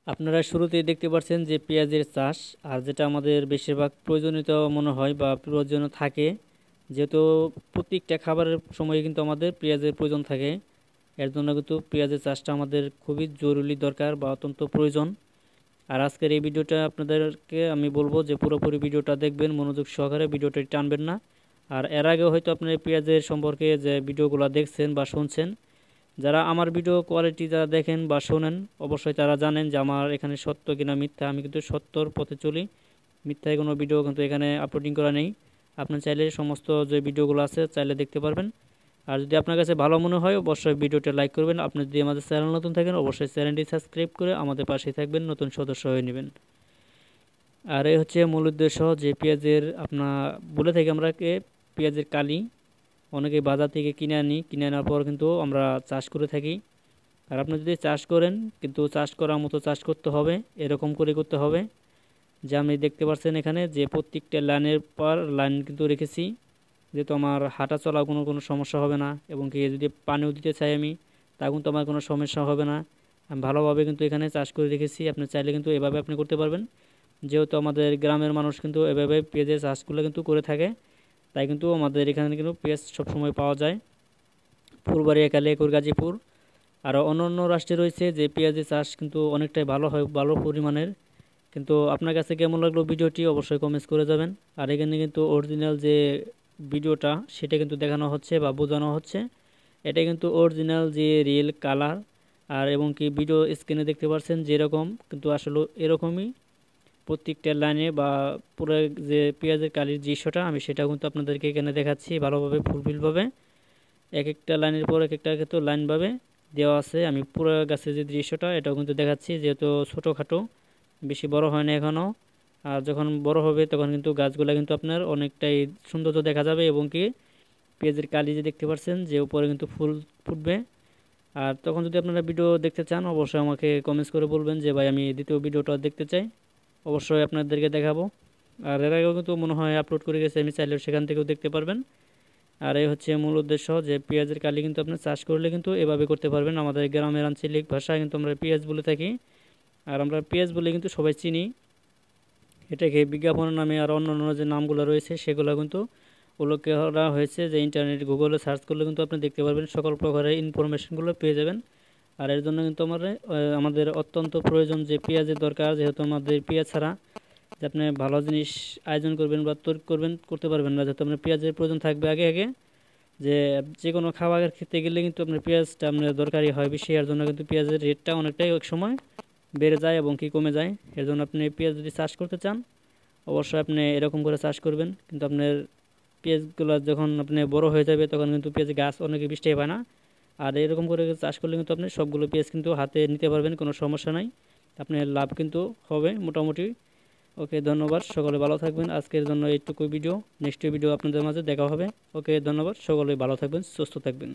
আপনারা শুরুতেই দেখতে পাচ্ছেন যে পেঁয়াজের চাষ, আর যেটা আমাদের বেশিরভাগ প্রয়োজনীয়তা মনে হয় বা প্রয়োজনীয় থাকে, যেহেতু প্রত্যেকটা খাবারের সময় কিন্তু আমাদের পেঁয়াজের প্রয়োজন থাকে। এর জন্য কিন্তু পেঁয়াজের চাষটা আমাদের খুবই জরুরি দরকার বা অত্যন্ত প্রয়োজন। আর আজকের এই ভিডিওটা আপনাদেরকে আমি বলবো যে পুরোপুরি ভিডিওটা দেখবেন, মনোযোগ সহকারে, ভিডিওটা টানবেন না। আর এর আগেও হয়তো আপনি পেঁয়াজের সম্পর্কে যে ভিডিওগুলো দেখছেন বা শুনছেন, যারা আমার ভিডিও কোয়ালিটি যারা দেখেন বা শোনেন, অবশ্যই তারা জানেন যে আমার এখানে সত্য কিনা মিথ্যা। আমি কিন্তু সত্যর পথে চলি, মিথ্যায় কোনো ভিডিও কিন্তু এখানে আপলোডিং করা নেই। আপনি চাইলে সমস্ত যে ভিডিওগুলো আছে চাইলে দেখতে পারবেন। আর যদি আপনার কাছে ভালো মনে হয় অবশ্যই ভিডিওটা লাইক করবেন। আপনি যদি আমাদের চ্যানেল নতুন থাকেন অবশ্যই চ্যানেলটি সাবস্ক্রাইব করে আমাদের পাশেই থাকবেন, নতুন সদস্য হয়ে নেবেন। আর এই হচ্ছে মূল উদ্দেশ্য যে পেঁয়াজের আপনার বলে থাকি আমরা পেঁয়াজের কালি অনেকে বাজার থেকে কিনে আনি, কিনে আনার পর কিন্তু আমরা চাষ করে থাকি। আর আপনি যদি চাষ করেন কিন্তু চাষ করার মতো চাষ করতে হবে, এরকম করে করতে হবে যে আপনি দেখতে পাচ্ছেন এখানে যে প্রত্যেকটা লাইনের পর লাইন কিন্তু রেখেছি, যেহেতু আমার হাঁটা চলা কোনো কোনো সমস্যা হবে না, এবং কি যদি পানিও দিতে চাই আমি তা কিন্তু আমার কোনো সমস্যা হবে না। আমি ভালোভাবে কিন্তু এখানে চাষ করে রেখেছি। আপনি চাইলে কিন্তু এভাবে আপনি করতে পারবেন, যেহেতু আমাদের গ্রামের মানুষ কিন্তু এভাবে পেঁয়াজের চাষগুলো কিন্তু করে থাকে। তাই কিন্তু আমাদের এখানে কিন্তু পেঁয়াজ সবসময় পাওয়া যায়। ফুলবাড়িয়া, কালিয়াকৈর, গাজীপুর আরও অন্য অন্য রাষ্ট্রে রয়েছে যে পেঁয়াজের চাষ কিন্তু অনেকটাই ভালো হয়, ভালো পরিমাণের। কিন্তু আপনার কাছে কেমন লাগলো ভিডিওটি অবশ্যই কমেন্টস করে যাবেন। আর এখানে কিন্তু অরিজিনাল যে ভিডিওটা সেটা কিন্তু দেখানো হচ্ছে বা বোঝানো হচ্ছে, এটা কিন্তু অরিজিনাল যে রিয়েল কালার। আর এবং কি ভিডিও স্ক্রিনে দেখতে পাচ্ছেন যেরকম, কিন্তু আসলে এরকমই প্রত্যেকটা লাইনে বা পুরো যে পেঁয়াজের কালির দৃশ্যটা আমি সেটা কিন্তু আপনাদেরকে এখানে দেখাচ্ছি ভালোভাবে ফুলফিলভাবে। এক একটা লাইনের পর এক একটা কিন্তু লাইনভাবে দেওয়া আছে। আমি পুরো গাছের যে দৃশ্যটা এটাও কিন্তু দেখাচ্ছি, যেহেতু ছোটোখাটো, বেশি বড় হয় না এখনও। আর যখন বড় হবে তখন কিন্তু গাছগুলো কিন্তু আপনার অনেকটাই সৌন্দর্য দেখা যাবে, এবং কি পেঁয়াজের কালি যে দেখতে পাচ্ছেন যে উপরে কিন্তু ফুল ফুটবে। আর তখন যদি আপনারা ভিডিও দেখতে চান অবশ্যই আমাকে কমেন্টস করে বলবেন যে ভাই আমি দ্বিতীয় ভিডিওটা দেখতে চাই, অবশ্যই আপনাদেরকে দেখাবো। আর এর আগেও কিন্তু মনে হয় আপলোড করে গেছে, আমি চাইলেও সেখান থেকেও দেখতে পারবেন। আর এই হচ্ছে মূল উদ্দেশ্য যে পেঁয়াজের কালি কিন্তু আপনি চাষ করলে কিন্তু এভাবে করতে পারবেন। আমাদের গ্রামের আঞ্চলিক ভাষায় কিন্তু আমরা পেঁয়াজ বলে থাকি। আর আমরা পেঁয়াজ বলে কিন্তু সবাই চিনি, এটাকে বিজ্ঞাপনের নামে আর অন্য অন্য যে নামগুলো রয়েছে সেগুলো কিন্তু উল্লেখ করা হয়েছে, যে ইন্টারনেট গুগলে সার্চ করলে কিন্তু আপনি দেখতে পারবেন, সকল প্রকারের ইনফরমেশনগুলো পেয়ে যাবেন। আর এর জন্য কিন্তু আমাদের অত্যন্ত প্রয়োজন যে পেঁয়াজের দরকার, যেহেতু আমাদের পেঁয়াজ ছাড়া যে আপনি ভালো জিনিস আয়োজন করবেন বা তৈরি করবেন করতে পারবেন না, যেহেতু আপনার পেঁয়াজের প্রয়োজন থাকবে আগে আগে। যে যে কোনো খাবার খেতে গেলে কিন্তু আপনার পেঁয়াজটা আপনার দরকারি হয় বেশি। এর জন্য কিন্তু পেঁয়াজের রেটটা অনেকটাই এক সময় বেড়ে যায় এবং কি কমে যায়। এর জন্য আপনি পেঁয়াজ যদি চাষ করতে চান অবশ্যই আপনি এরকম করে চাষ করবেন। কিন্তু আপনার পেঁয়াজগুলো যখন আপনি বড় হয়ে যাবে তখন কিন্তু পেঁয়াজ গাছ অনেকে বৃষ্টি পায় না। আর এরকম করে চাষ করলে কিন্তু আপনি সবগুলো পেঁয়াজ কিন্তু হাতে নিতে পারবেন, কোনো সমস্যা নাই। আপনার লাভ কিন্তু হবে মোটামুটি। ওকে, ধন্যবাদ, সকলে ভালো থাকবেন। আজকের জন্য এইটুকু ভিডিও, নেক্সট ভিডিও আপনাদের মাঝে দেখা হবে। ওকে, ধন্যবাদ, সকলে ভালো থাকবেন, সুস্থ থাকবেন।